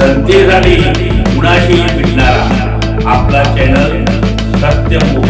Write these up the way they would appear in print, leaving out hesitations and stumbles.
जनतेसाठी कुणाशी भेटणारा आपला चॅनल सत्यमुख।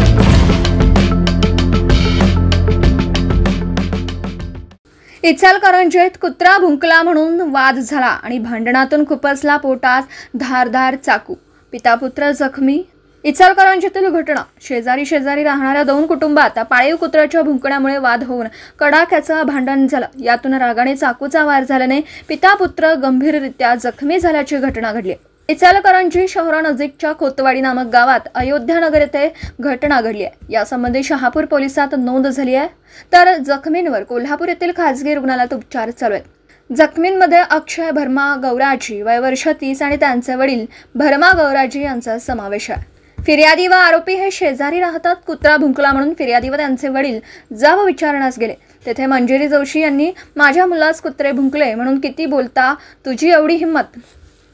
इचलकरंजीत कुत्रा भुंकला म्हणून वाद झाला आणि भांडणातून खुपसला पोटात धारदार चाकू, पिता पुत्र जखमी। इचलकरंजीतील घटना शेजारी राहणाऱ्या दोन कुटुंबात पाळीव कुत्र्याच्या भुंकण्यामुळे वाद होऊन कडाक्याचं भांडण झालं। यातून रागाने चाकूचा वार झाल्याने पिता पुत्र गंभीररित्या जखमी झाल्याची घटना घडली। इचलकरंजी शहरानजीकच्या कोतवाडी नामक गावात अयोध्यानगर येथे घटना घडली आहे। यासंबंधी शहापूर पोलिसात नोंद झाली आहे, तर जखमींवर कोल्हापूर येथील खासगी रुग्णालयात उपचार चालू आहेत। जखमींमध्ये अक्षय भरमा गौराजी वय वर्ष 30 आणि त्यांचे वडील भरमा गौराजी यांचा समावेश आहे। फिर्यादी व आरोपी हे शेजारी राहतात। कुत्रा भुंकला म्हणून फिर्यादी व त्यांचे वडील जाब विचारण्यास गेले। तेथे मंजिरी जोशी यांनी माझ्या मुलास कुत्रे भुंकले म्हणून किती बोलता, तुझी एवढी हिंमत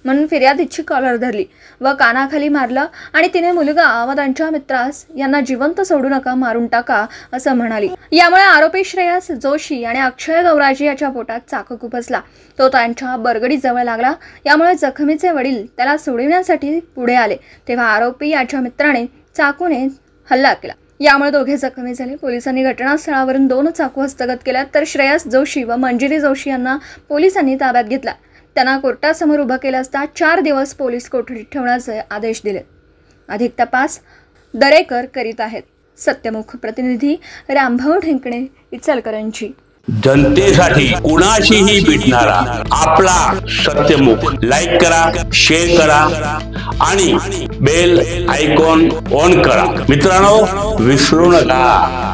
म्हणून फिर्यादीची कॉलर धरली व कानाखाली मारलं आणि तिने मुलगा व त्यांच्या मित्रास यांना जिवंत सोडू नका, मारून टाका असं म्हणाली। यामुळे आरोपी श्रेयस जोशी आणि अक्षय गौराजी याच्या पोटात चाकू खुपसला, तो त्यांच्या बरगडी जवळ लागला। यामुळे जखमीचे वडील त्याला सोडविण्यासाठी पुढे आले, तेव्हा आरोपी याच्या मित्राने चाकूने हल्ला केला। यामुळे दोघे जखमी झाले। पोलिसांनी घटनास्थळावरून 2 चाकू हस्तगत केल्या, तर श्रेयस जोशी व मंजिरी जोशी यांना पोलिसांनी ताब्यात घेतला। त्यांना कोर्टासमोर उभं केलं असता 4 दिवस पोलीस कोठडीत ठेवण्याचे आदेश दिले। अधिक तपास दरेकर करीत आहेत। सत्यमुख प्रतिनिधी रामभाऊ ढेंकणे, इचलकरंजी। जनतेसाठी कुणाशीही भेटणारा आपला सत्यमुख। लाईक करा, शेअर करा आणि बेल आयकॉन ऑन करा। मित्रांनो, विसरू नका।